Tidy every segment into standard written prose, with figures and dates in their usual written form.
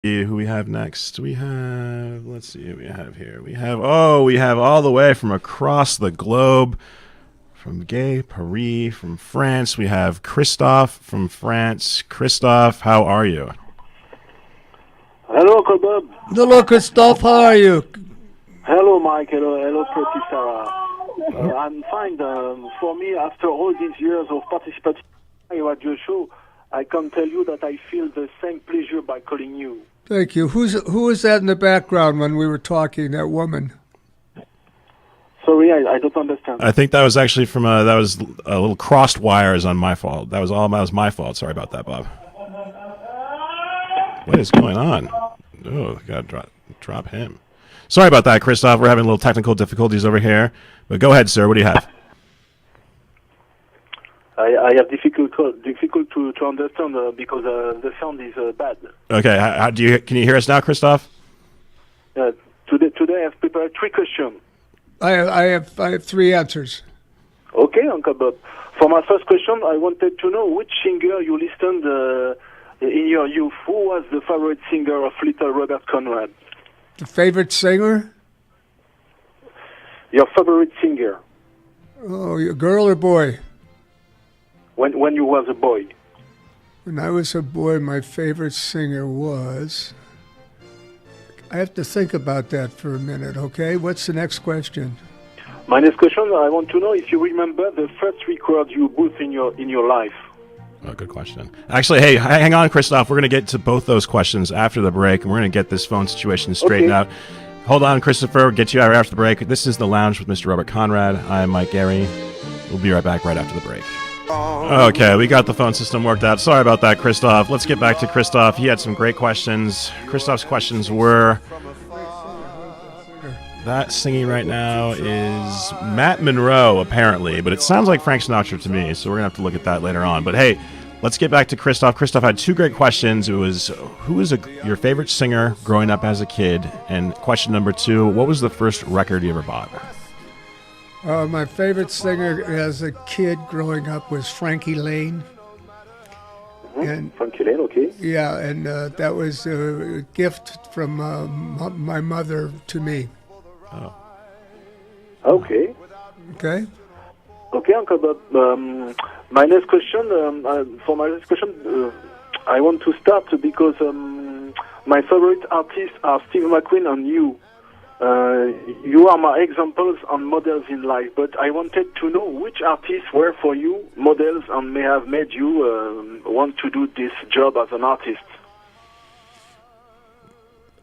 Who we have next? We have, let's see who we have here. We have all the way from across the globe, from Gay, Paris, from France. We have Christophe from France. Christophe, how are you? Hello, Bob. Hello, Christophe. How are you? Hello, Mike. Hello, pretty Sarah. I'm fine. For me, after all these years of participating in your radio show, I can tell you that I feel the same pleasure by calling you. Thank you. Who was that in the background when we were talking? That woman. Sorry, I don't understand. I think that was actually from that was a little crossed wires on my fault. That was my fault. Sorry about that, Bob. What is going on? Oh, gotta drop him. Sorry about that, Christophe. We're having a little technical difficulties over here. But go ahead, sir. What do you have? I have difficult to understand because the sound is bad. Okay, can you hear us now, Christophe? Today I've prepared 3 questions. I have 3 answers. Okay, Uncle Bob. For my first question, I wanted to know which singer you listened in your youth. Who was the favorite singer of little Robert Conrad? The favorite singer? Your favorite singer? Oh, a girl or boy? When you was a boy? When I was a boy, my favorite singer was... I have to think about that for a minute, okay? What's the next question? My next question, I want to know if you remember the first record you bought in your life. Oh, good question. Actually, hey, hang on, Christophe. We're going to get to both those questions after the break, and we're going to get this phone situation straightened out. Hold on, Christopher. We'll get you out after the break. This is The Lounge with Mr. Robert Conrad. I'm Mike Gary. We'll be right back right after the break. Okay, we got the phone system worked out. Sorry about that, Christophe. Let's get back to Christophe. He had some great questions. Christophe's questions were... That singing right now is Matt Monroe, apparently, but it sounds like Frank Sinatra to me, so we're going to have to look at that later on. But hey, let's get back to Christophe. Christophe had 2 great questions. It was, who was your favorite singer growing up as a kid? And question number 2, what was the first record you ever bought? My favorite singer as a kid growing up was Frankie Lane. And Frankie Lane, okay. Yeah, and that was a gift from my mother to me. Oh. Okay. Okay. Okay, Uncle Bob. My next question, I want to start because my favorite artists are Steve McQueen and you. You are my examples and models in life, but I wanted to know which artists were for you models and may have made you want to do this job as an artist.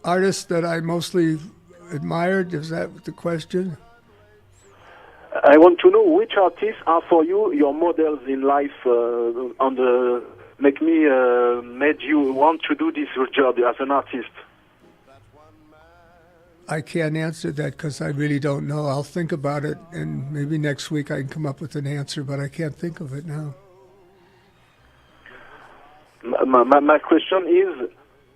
Artists that I mostly admired, is that the question? I want to know which artists are for you your models in life and made you want to do this job as an artist. I can't answer that because I really don't know. I'll think about it, and maybe next week I can come up with an answer, but I can't think of it now. My question is,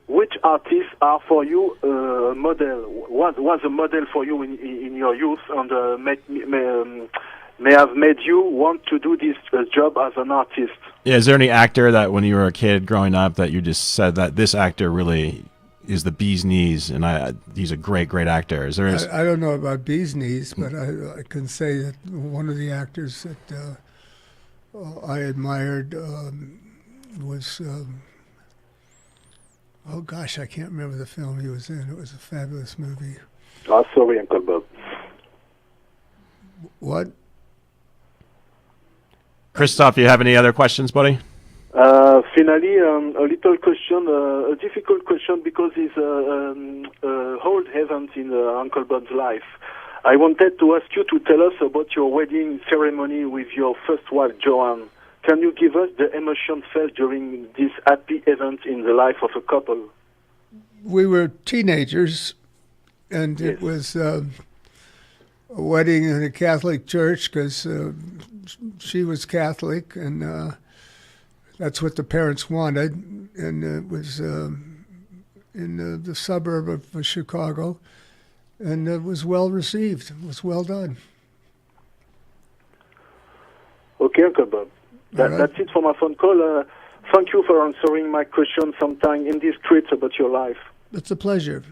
which artists are for you a model? Was a model for you in your youth and may have made you want to do this job as an artist? Yeah, is there any actor that when you were a kid growing up that you just said that this actor really is the bee's knees and he's a great actor? I don't know about bee's knees, but I can say that one of the actors that I admired was... oh gosh, I can't remember the film he was in. It was a fabulous movie. Oh, sorry, Uncle Bob. What? Christophe, do you have any other questions, buddy? Finally, a little question, a difficult question because it's a whole event in Uncle Bob's life. I wanted to ask you to tell us about your wedding ceremony with your first wife, Joanne. Can you give us the emotion felt during this happy event in the life of a couple? We were teenagers, and yes. It was a wedding in a Catholic church because she was Catholic, and that's what the parents wanted. And it was in the suburb of Chicago, and it was well received. It was well done. Okay, Uncle Bob. That's it for my phone call. Thank you for answering my question sometime indiscreet about your life. It's a pleasure.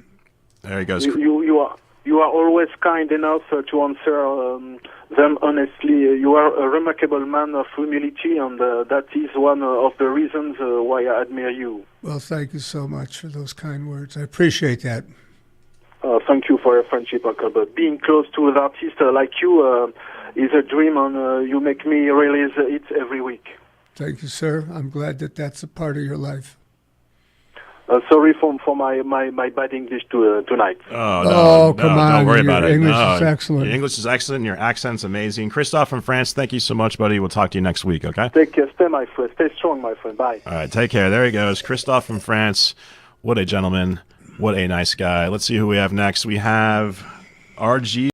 There he goes. You are always kind enough to answer them honestly. You are a remarkable man of humility, and that is one of the reasons why I admire you. Well, thank you so much for those kind words. I appreciate that. Thank you for your friendship, Uncle. But being close to an artist like you is a dream, and you make me realize it every week. Thank you, sir. I'm glad that that's a part of your life. Sorry for my bad English tonight. Oh, come on. Don't worry about Your it. English is excellent. Your English is excellent. Your accent's amazing. Christophe from France, thank you so much, buddy. We'll talk to you next week, okay? Take care. Stay, my friend. Stay strong, my friend. Bye. All right, take care. There he goes. Christophe from France. What a gentleman. What a nice guy. Let's see who we have next. We have RG.